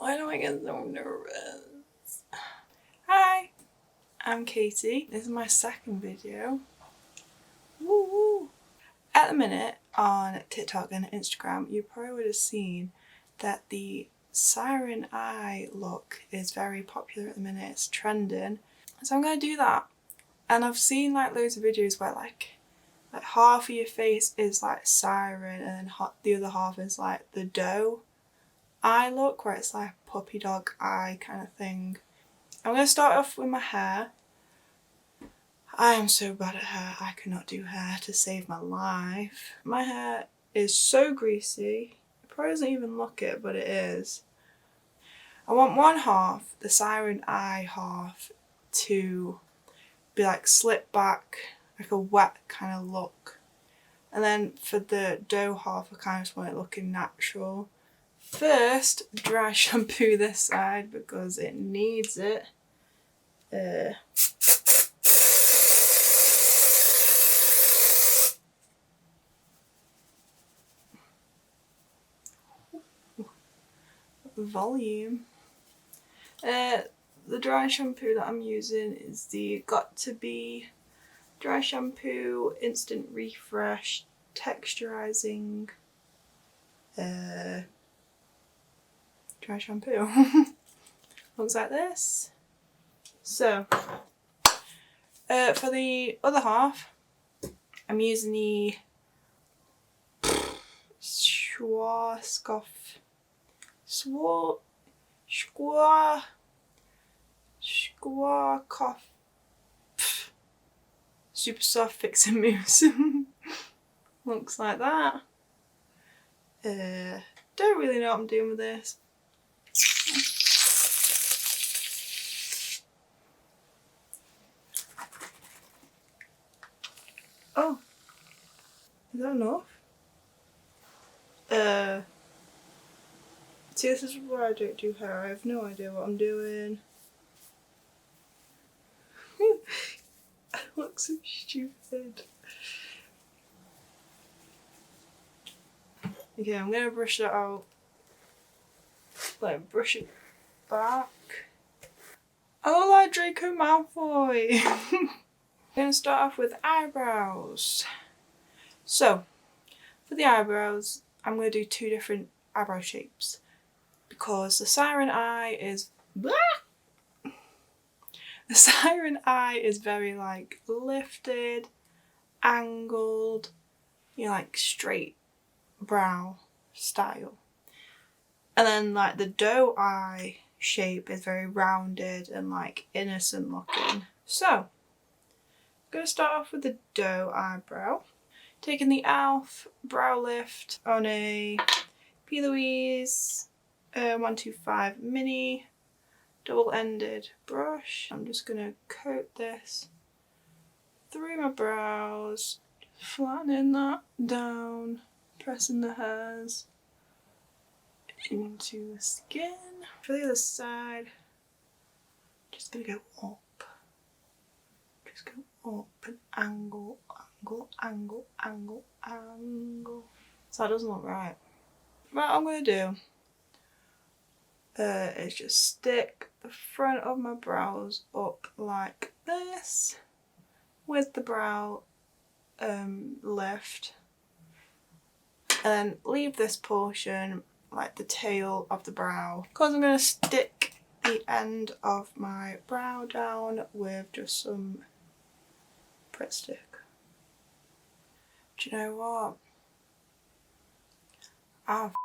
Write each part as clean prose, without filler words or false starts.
Why do I get so nervous? Hi, I'm Katie. This is my second video. Woo woo! At the minute on TikTok and Instagram, you probably would have seen that the Siren Eye look is very popular at the minute. It's trending. So I'm going to do that. And I've seen like loads of videos where like half of your face is like siren and then the other half is like the doe eye look, where it's like puppy dog eye kind of thing. I'm going to start off with my hair. I am so bad at hair. I cannot do hair to save my life. My hair is so greasy. It probably doesn't even look it, but it is. I want one half, the Siren Eye half, to be like slipped back, like a wet kind of look. And then for the doe half, I kind of just want it looking natural. First, dry shampoo this side because it needs it. Volume. The dry shampoo that I'm using is the Got To Be Dry Shampoo Instant Refresh Texturizing dry shampoo. Looks like this. So for the other half, I'm using the Schwarzkopf Super Soft Fixing Mousse. Looks like that. Don't really know what I'm doing with this. Oh, is that enough? See, this is why I don't do hair. I have no idea what I'm doing. I look so stupid. Okay, I'm gonna brush that out. Like, brush it back. I look like Draco Malfoy. I'm gonna start off with eyebrows. So, for the eyebrows, I'm gonna do two different eyebrow shapes because the Siren Eye is very like lifted, angled, you know, like straight brow style. And then like the doe eye shape is very rounded and like innocent looking. So I'm going to start off with the doe eyebrow. Taking the e.l.f. brow lift on a P. Louise 125 mini double-ended brush. I'm just going to coat this through my brows, flattening that down, pressing the hairs into the skin. For the other side, just gonna go up. Just go up and angle, angle, angle, angle, angle. So that doesn't look right. What I'm gonna do is just stick the front of my brows up like this with the brow lift, and leave this portion like the tail of the brow, because I'm going to stick the end of my brow down with just some Pritt stick. Do you know what? I've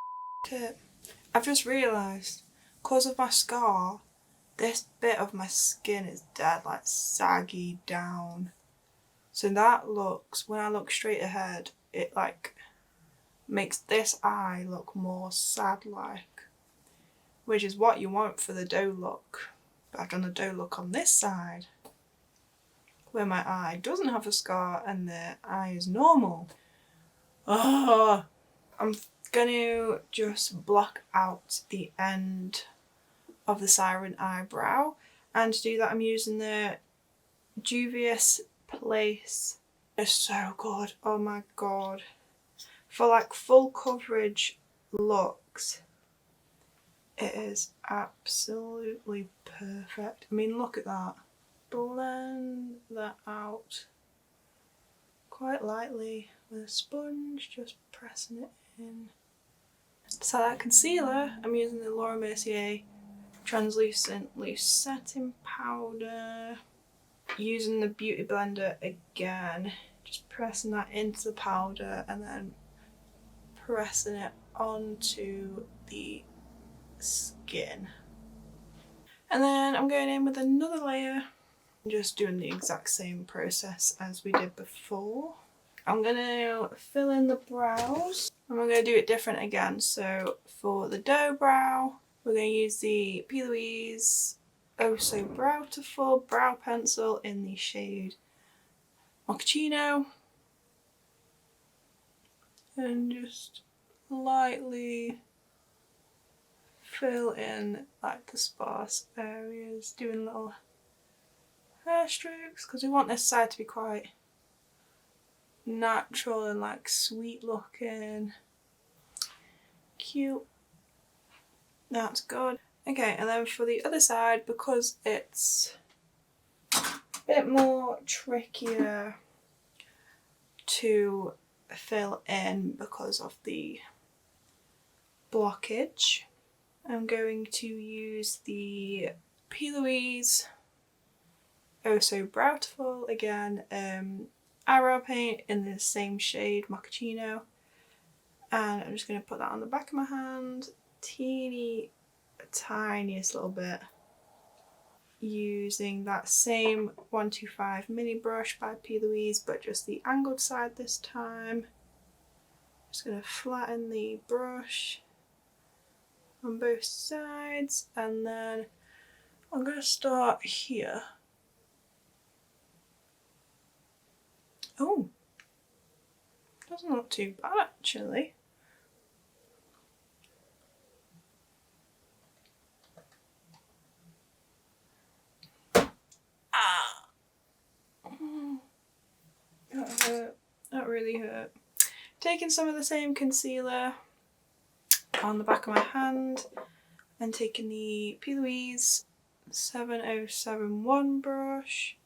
it. I've just realised, because of my scar, this bit of my skin is dead, like saggy down. So that looks, when I look straight ahead, it like makes this eye look more sad-like, which is what you want for the doe look. But I've done the doe look on this side, where my eye doesn't have a scar and the eye is normal. Oh, I'm gonna just block out the end of the Siren eyebrow, and to do that I'm using the Juvia's Place. It's so good, oh my god. For like full coverage looks, it is absolutely perfect. I mean, look at that. Blend that out quite lightly with a sponge, just pressing it in. So that concealer, I'm using the Laura Mercier Translucent Loose Setting Powder. Using the Beauty Blender again, just pressing that into the powder and then pressing it onto the skin. And then I'm going in with another layer, just doing the exact same process as we did before. I'm going to fill in the brows and we're going to do it different again. So for the doe brow, we're going to use the P. Louise Oh So Beautiful brow pencil in the shade Mochaccino, and just lightly fill in like the sparse areas, doing little hair strokes because we want this side to be quite natural and like sweet looking. Cute. That's good. Okay, and then for the other side, because it's a bit more trickier to fill in because of the blockage, I'm going to use the P. Louise Oh So Beautiful again, eyebrow paint in the same shade Mochaccino, and I'm just going to put that on the back of my hand, tiniest little bit, using that same 125 mini brush by P. Louise, but just the angled side this time. Just going to flatten the brush on both sides, and then I'm going to start here. Oh, doesn't look too bad actually. That hurt. That really hurt. Taking some of the same concealer on the back of my hand and taking the P. Louise 7071 brush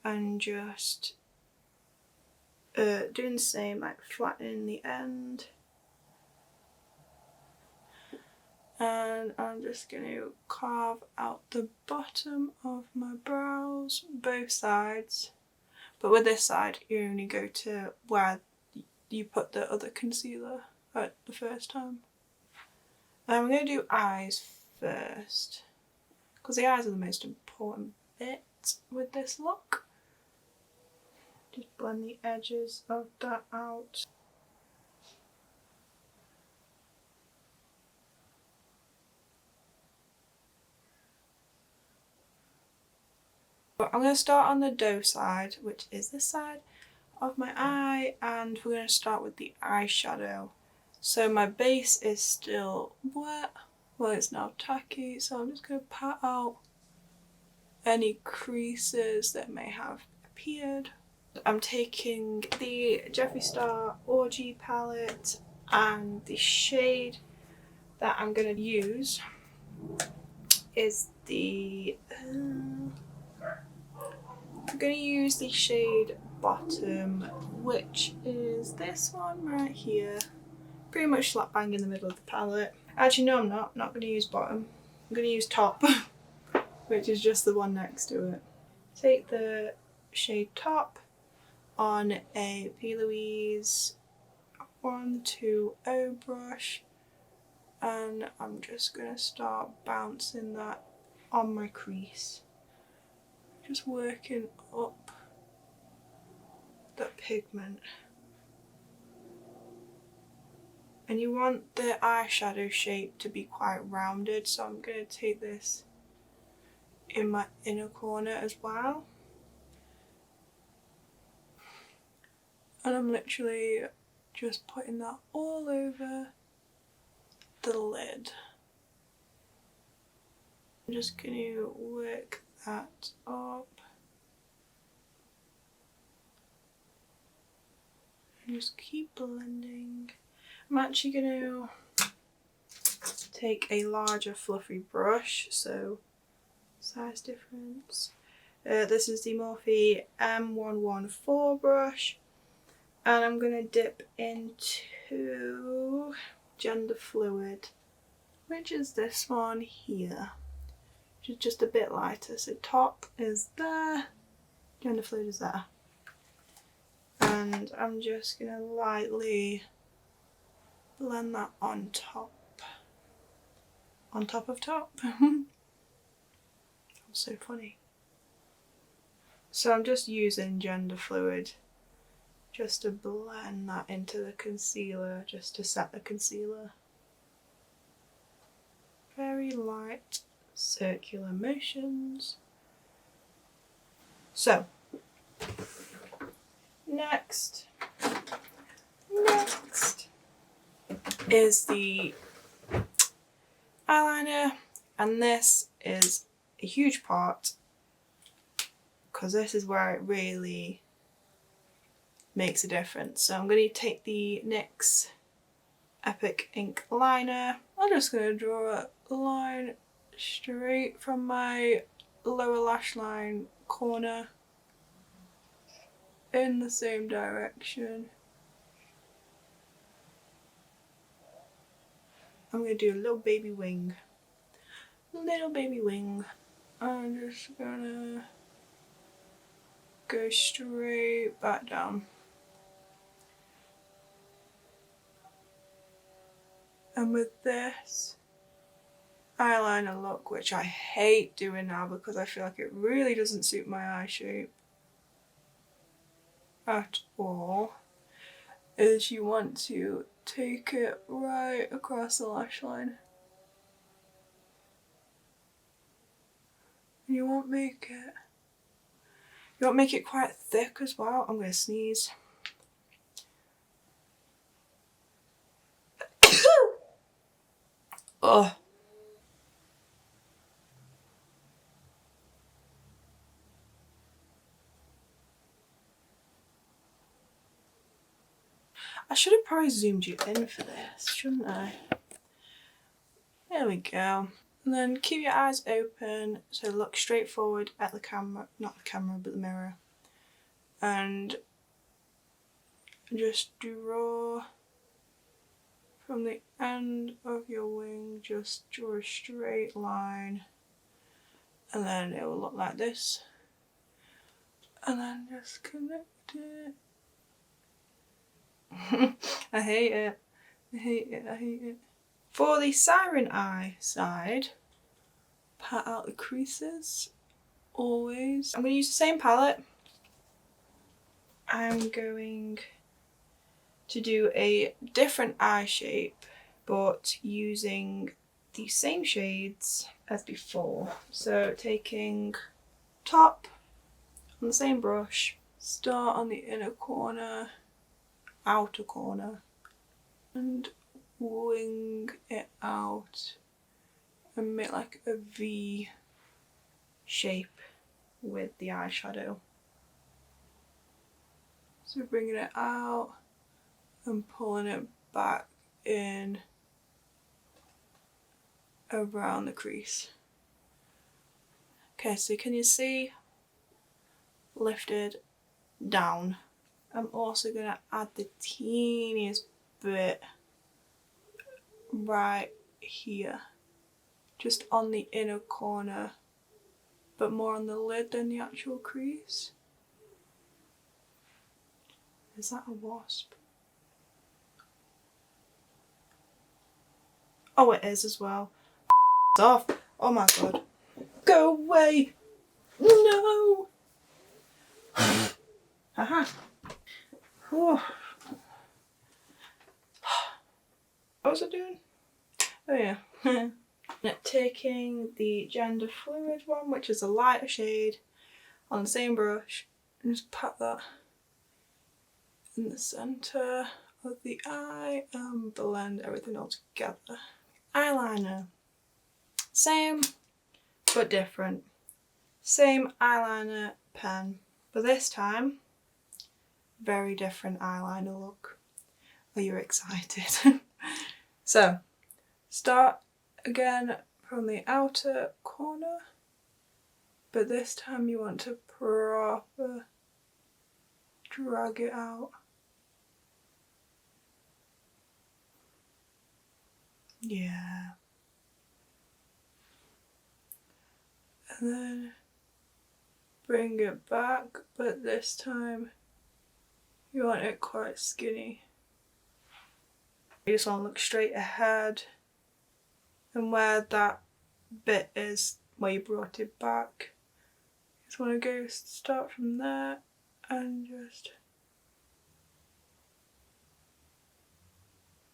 and just doing the same, like flattening the end. And I'm just going to carve out the bottom of my brows, both sides. But with this side, you only go to where you put the other concealer at the first time. And I'm going to do eyes first, because the eyes are the most important bit with this look. Just blend the edges of that out. I'm going to start on the doe side, which is this side of my eye, and we're going to start with the eyeshadow. So my base is still wet, well it's now tacky, so I'm just going to pat out any creases that may have appeared. I'm taking the Jeffree Star Orgy palette, and the shade that I'm going to use is the I'm going to use the shade Bottom, which is this one right here. Pretty much slap bang in the middle of the palette. Actually no, I'm not going to use Bottom. I'm going to use Top, which is just the one next to it. Take the shade Top on a P. Louise 120 brush, and I'm just going to start bouncing that on my crease. Just working up the pigment. And you want the eyeshadow shape to be quite rounded, so I'm going to take this in my inner corner as well. And I'm literally just putting that all over the lid. I'm just going to work that up. And just keep blending. I'm actually going to take a larger fluffy brush, so size difference. This is the Morphe M114 brush, and I'm going to dip into Gender Fluid, which is this one here, which is just a bit lighter. So top is there, Gender Fluid is there. And I'm just going to lightly blend that on top of top. So funny. So I'm just using Gender Fluid just to blend that into the concealer, just to set the concealer. Very light circular motions. So, next is the eyeliner, and this is a huge part because this is where it really makes a difference. So I'm going to take the NYX Epic Ink liner. I'm just going to draw a line straight from my lower lash line corner in the same direction. I'm going to do a little baby wing. I'm just gonna go straight back down. And with this eyeliner look, which I hate doing now because I feel like it really doesn't suit my eye shape at all, is you want to take it right across the lash line. You won't make it quite thick as well. I'm gonna sneeze. Ugh. I should have probably zoomed you in for this, shouldn't I? There we go. And then keep your eyes open, so look straight forward at the camera, not the camera, but the mirror. And just draw from the end of your wing, just draw a straight line. And then it will look like this. And then just connect it. I hate it. For the Siren Eye side, pat out the creases, always. I'm going to use the same palette. I'm going to do a different eye shape, but using the same shades as before. So taking top on the same brush, start on the inner corner, outer corner, and wing it out and make like a V shape with the eyeshadow. So bringing it out and pulling it back in around the crease. Okay, so can you see? Lifted down. I'm also going to add the teeniest bit right here, just on the inner corner, but more on the lid than the actual crease. Is that a wasp? Oh, it is as well. Off. Oh my god. Go away. No. Haha. Oh. What was I doing? Oh yeah. Taking the Gender Fluid one, which is a lighter shade, on the same brush, and just pat that in the centre of the eye and blend everything all together. Eyeliner. Same, but different. Same eyeliner pen, but this time, very different eyeliner look. Are you excited? So, Start again from the outer corner, but this time you want to proper drag it out. Yeah. And then bring it back, but this time you want it quite skinny. You just want to look straight ahead, and where that bit is where you brought it back, you just want to go start from there and just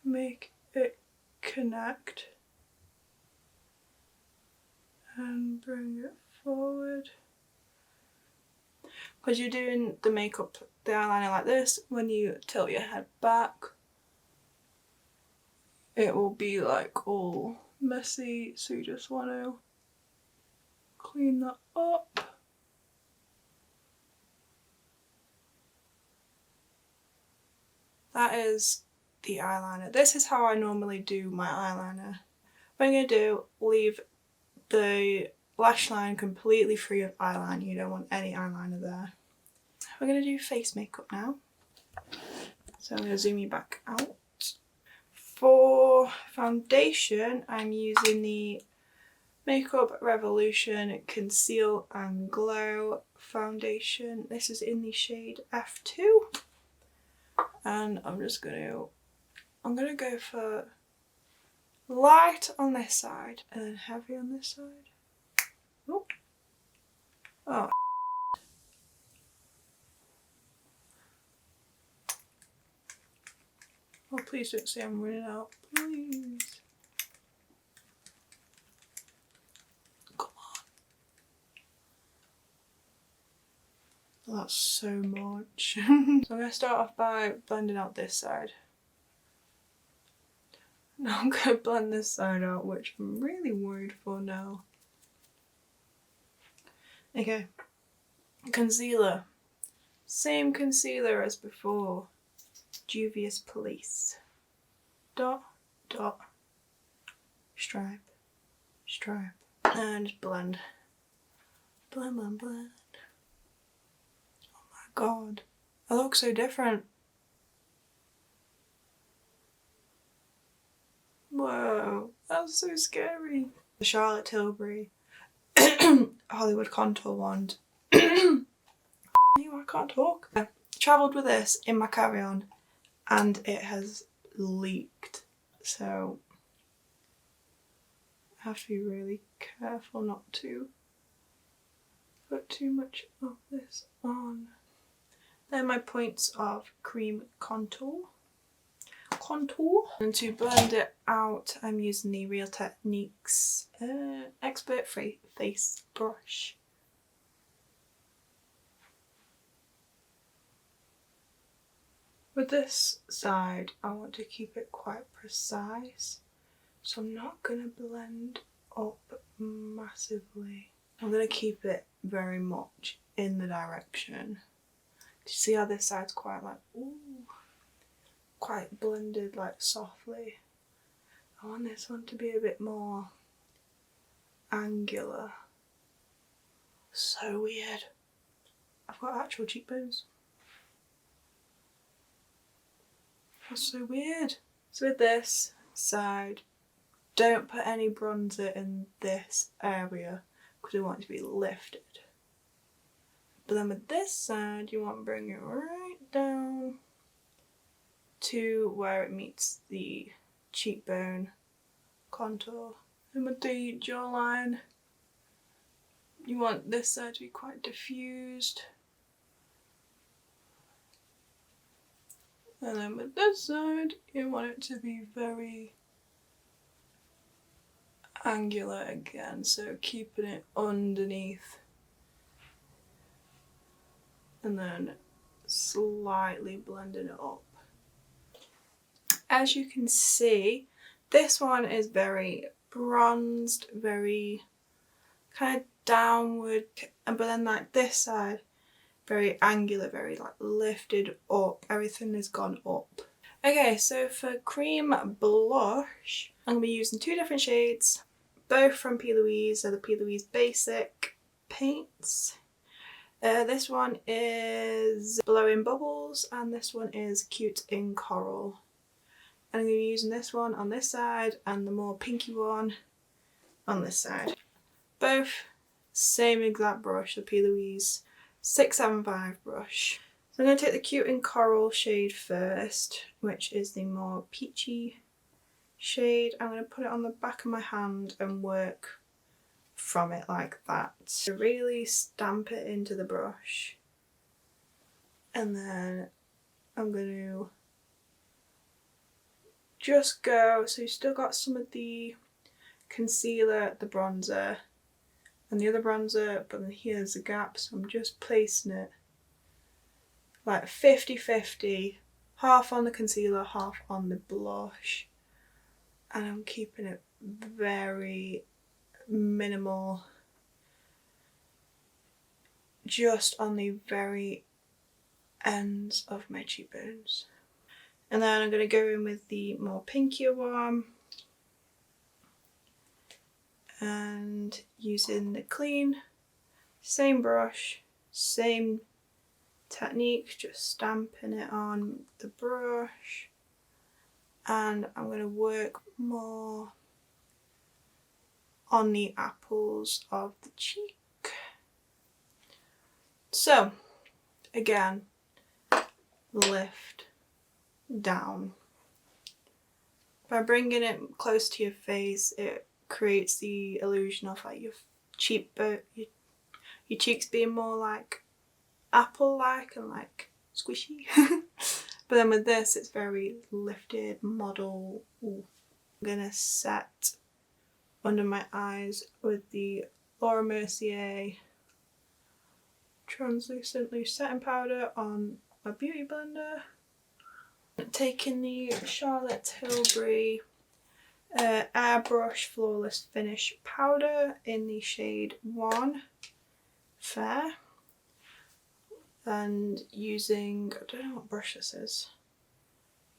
make it connect and bring it forward. Because you're doing the makeup, the eyeliner like this, when you tilt your head back, it will be like all messy, so you just want to clean that up. That is the eyeliner. This is how I normally do my eyeliner. What I'm going to do, leave the lash line completely free of eyeliner. You don't want any eyeliner there. We're going to do face makeup now. So I'm going to zoom you back out. For foundation, I'm using the Makeup Revolution Conceal and Glow foundation. This is in the shade F2. And I'm gonna go for light on this side and then heavy on this side. Oh. Oh. Oh, please don't say I'm running out, please. Come on. That's so much. So I'm going to start off by blending out this side. Now I'm going to blend this side out, which I'm really worried for now. Okay. Concealer. Same concealer as before. Juvia's Police. Dot, dot, stripe, stripe, and just blend. Blend, blend, blend. Oh my god. I look so different. Whoa, that was so scary. The Charlotte Tilbury Hollywood Contour Wand. I can't talk. I travelled with this in my carry-on and it has leaked, so I have to be really careful not to put too much of this on. They're my points of cream contour. And to blend it out, I'm using the Real Techniques Expert Face Brush. With this side, I want to keep it quite precise, so I'm not going to blend up massively. I'm going to keep it very much in the direction. Do you see how this side's quite like, ooh, quite blended like softly? I want this one to be a bit more angular. So weird. I've got actual cheekbones. That's so weird. So with this side, don't put any bronzer in this area because we want it to be lifted. But then with this side, you want to bring it right down to where it meets the cheekbone contour. And with the jawline, you want this side to be quite diffused. And then with this side, you want it to be very angular again, so keeping it underneath and then slightly blending it up. As you can see, this one is very bronzed, very kind of downward, but then like this side, very angular, very like lifted up, everything has gone up. Okay, so for cream blush, I'm going to be using two different shades, both from P. Louise, so the P. Louise Basic paints. This one is Blowing Bubbles and this one is Cute in Coral. And I'm going to be using this one on this side and the more pinky one on this side. Both same exact brush, the P. Louise 675 brush. So I'm going to take the Cute in Coral shade first, which is the more peachy shade. I'm going to put it on the back of my hand and work from it like that. So really stamp it into the brush. And then I'm going to just go, so you've still got some of the concealer, the bronzer, and the other bronzer, but then here's the gap, so I'm just placing it like 50-50, half on the concealer, half on the blush, and I'm keeping it very minimal, just on the very ends of my cheekbones. And then I'm going to go in with the more pinkier one and using the clean, same brush, same technique, just stamping it on the brush, and I'm going to work more on the apples of the cheek. So again, lift down. By bringing it close to your face, it creates the illusion of like your cheeks being more like apple-like and like squishy. But then with this, it's very lifted, model. Ooh. I'm gonna set under my eyes with the Laura Mercier translucent loose setting powder on my beauty blender. Taking the Charlotte Tilbury Airbrush Flawless Finish powder in the shade 1 Fair, and using, I don't know what brush this is,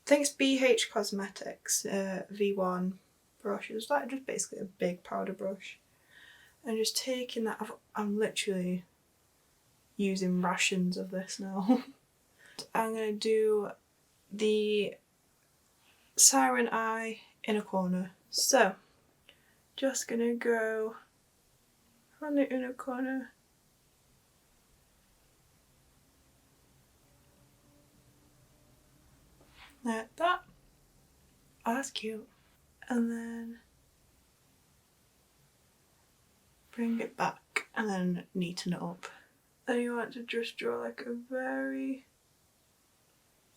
I think it's BH Cosmetics V1 brush. It's like just basically a big powder brush, and just taking that, I'm literally using rations of this now. I'm going to do the Siren Eye inner corner. So just going to go on the inner corner. Like that. Oh, that's cute. And then bring it back and then neaten it up. Then you want to just draw like a very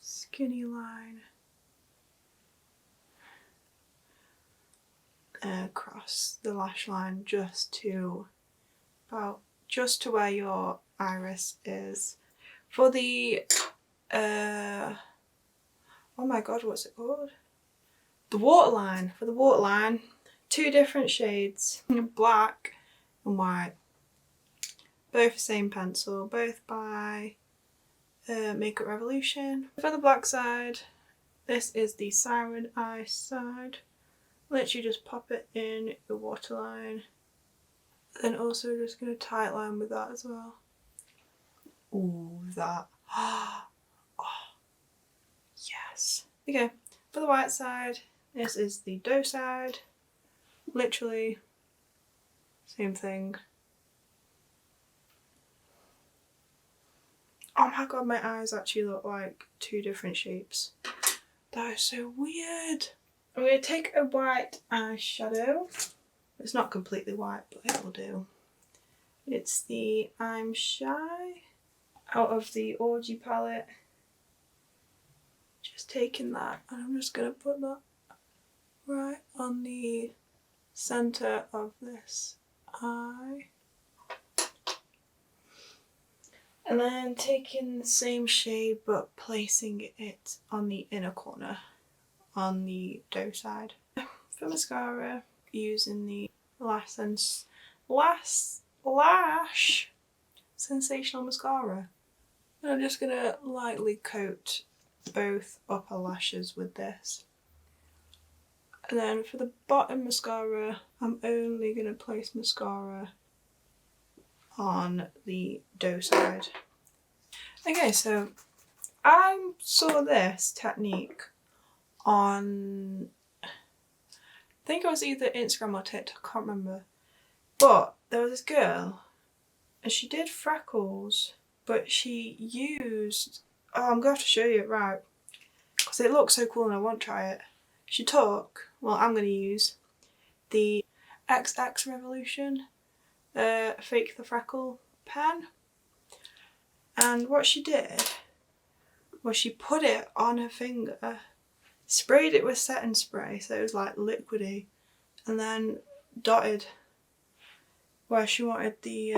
skinny line across the lash line just to where your iris is. For the oh my god, what's it called? The waterline. For the waterline, two different shades, black and white. Both the same pencil, both by Makeup Revolution. For the black side, this is the Siren Eye side. Literally just pop it in the waterline. Then also just going to tight line with that as well. Ooh, that. Oh, yes. Okay, for the white side, this is the doe side. Literally, same thing. Oh my god, my eyes actually look like two different shapes. That is so weird. I'm going to take a white eyeshadow. It's not completely white, but it will do. It's the I'm Shy out of the Orgy palette. Just taking that, and I'm just going to put that right on the centre of this eye. And then taking the same shade but placing it on the inner corner, on the doe side. For mascara, using the Lash Sensational Mascara. And I'm just going to lightly coat both upper lashes with this. And then for the bottom mascara, I'm only going to place mascara on the doe side. Okay, so I saw this technique on, I think it was either Instagram or TikTok, I can't remember. But there was this girl and she did freckles, but she used, oh, I'm going to have to show you it right because it looks so cool and I want to try it. She took, well, I'm going to use the XX Revolution Fake the Freckle pen, and what she did was she put it on her finger, sprayed it with setting spray so it was like liquidy, and then dotted where she wanted the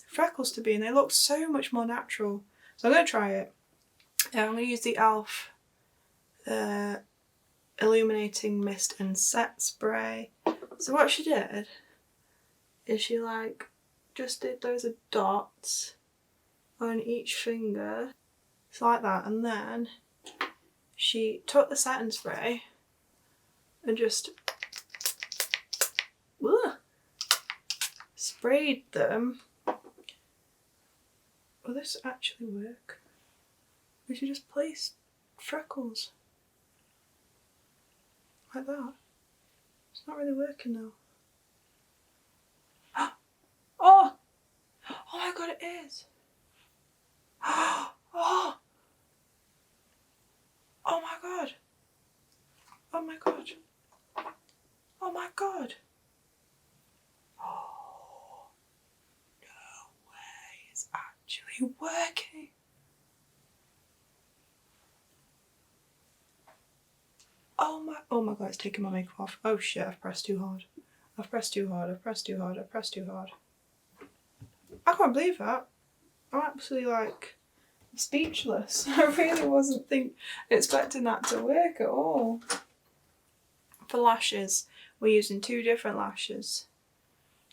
freckles to be, and they looked so much more natural. So I'm going to try it. I'm going to use the e.l.f. Illuminating Mist and Set Spray. So what she did is she like just did those dots on each finger, just like that, and then she took the setting spray and just sprayed them. Will this actually work? We should just place freckles like that. It's not really working now. Oh! Oh my god, it is! Oh! Oh my god! Oh my god! Oh my god! Oh, no way, it's actually working! Oh my god, it's taking my makeup off. Oh shit, I've pressed too hard. I've pressed too hard, I've pressed too hard, I've pressed too hard. I can't believe that. I'm absolutely like speechless. I really wasn't expecting that to work at all. For lashes, we're using 2 different lashes,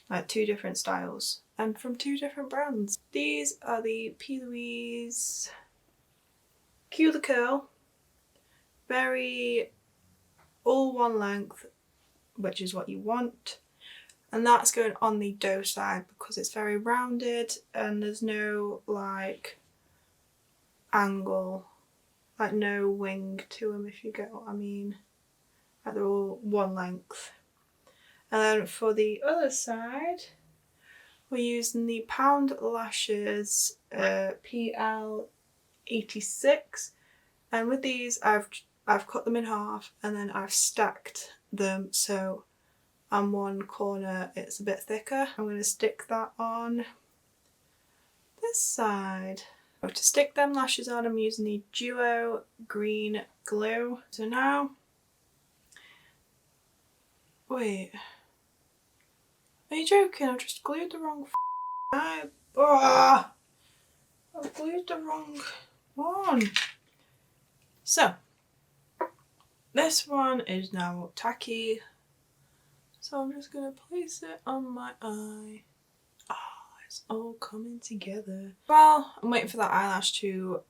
like 2 different styles, and from 2 different brands. These are the P. Louise Cue the Curl, very all one length, which is what you want, and that's going on the doe side because it's very rounded and there's no like angle, like no wing to them, if you get what I mean. Like they're all one length. And then for the other side, we're using the Pound Lashes PL86, and with these I've cut them in half and then I've stacked them so on one corner it's a bit thicker. I'm going to stick that on this side. To stick them lashes on, I'm using the Duo Green Glue. So now, wait, are you joking? I've just glued the wrong I've glued the wrong one. So, this one is now tacky, so I'm just going to place it on my eye. It's all coming together. Well, I'm waiting for that eyelash to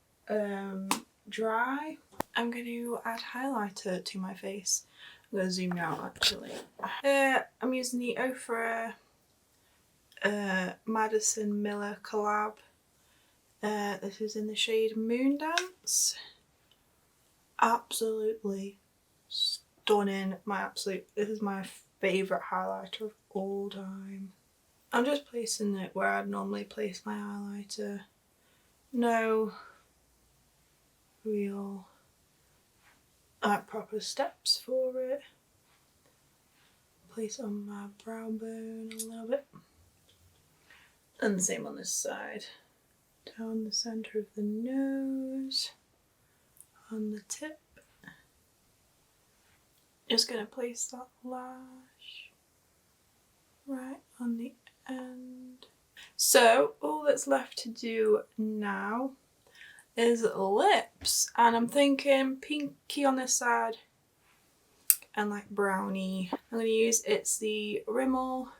dry. I'm going to add highlighter to my face. I'm going to zoom out actually. I'm using the Ofra Madison Miller collab. This is in the shade Moon Dance. Absolutely stunning. This is my favourite highlighter of all time. I'm just placing it where I'd normally place my highlighter. No real proper steps for it. Place it on my brow bone a little bit. And the same on this side. Down the centre of the nose. On the tip. Just going to place that lash right on the end. So all that's left to do now is lips, and I'm thinking pinky on this side and like brownie. I'm going to use, it's the Rimmel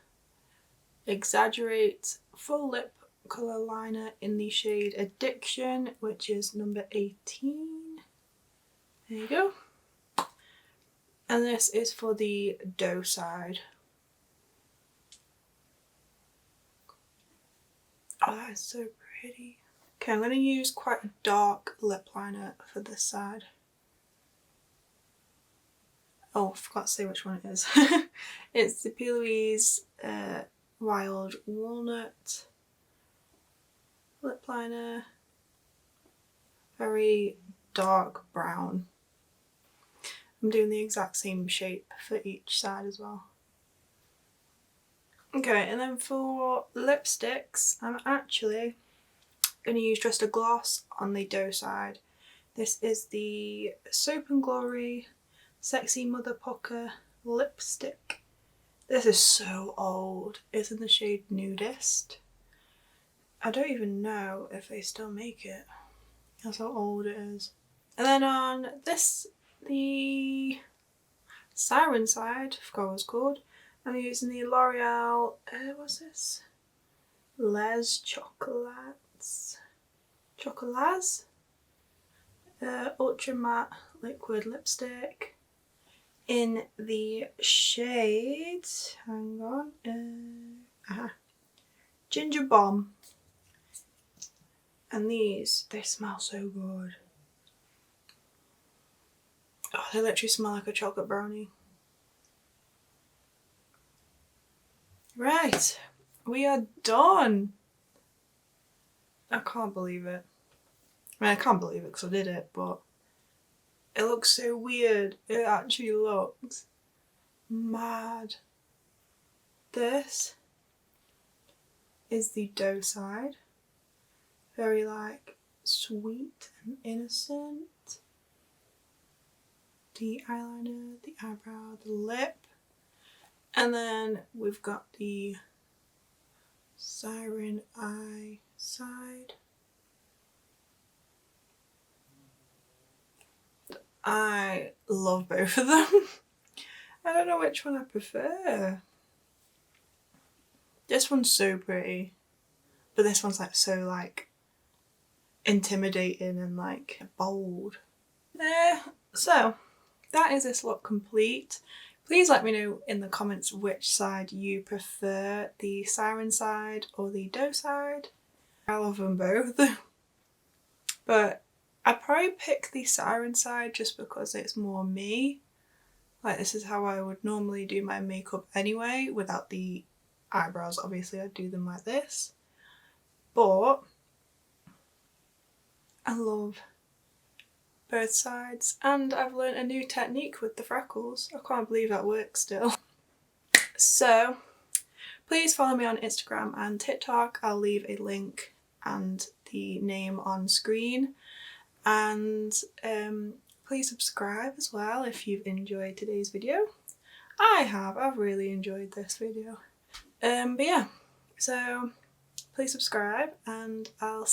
Exaggerate Full Lip Colour Liner in the shade Addiction, which is number 18. There you go. And this is for the doe side. Oh, that is so pretty. Okay, I'm going to use quite a dark lip liner for this side. Oh, I forgot to say which one it is. It's the P. Louise Wild Walnut lip liner. Very dark brown. I'm doing the exact same shape for each side as well. Okay, and then for lipsticks, I'm actually going to use just a gloss on the doe side. This is the Soap & Glory Sexy Mother Pucker lipstick. This is so old. It's in the shade Nudist. I don't even know if they still make it. That's how old it is. And then on this, the Siren side, I forgot what it's called, I'm using the L'Oreal, what's this? Les Chocolates. Chocolats? Ultra Matte Liquid Lipstick in the shade, hang on, Ginger Bomb. And these, they smell so good. Oh, they literally smell like a chocolate brownie. Right, we are done. I can't believe it. I mean, I can't believe it because I did it, but it looks so weird. It actually looks mad. This is the doe side. Very like sweet and innocent. The eyeliner, the eyebrow, the lip. And then we've got the Siren Eye side. I love both of them. I don't know which one I prefer. This one's so pretty, but this one's like so like intimidating and like bold. So that is this look complete. Please let me know in the comments which side you prefer, the Siren side or the doe side. I love them both. But I'd probably pick the Siren side just because it's more me. Like, this is how I would normally do my makeup anyway, without the eyebrows. Obviously I'd do them like this. But I love both sides, and I've learned a new technique with the freckles. I can't believe that works still. So please follow me on Instagram and TikTok. I'll leave a link and the name on screen, and please subscribe as well if you've enjoyed today's video. I've really enjoyed this video. But yeah, so please subscribe and I'll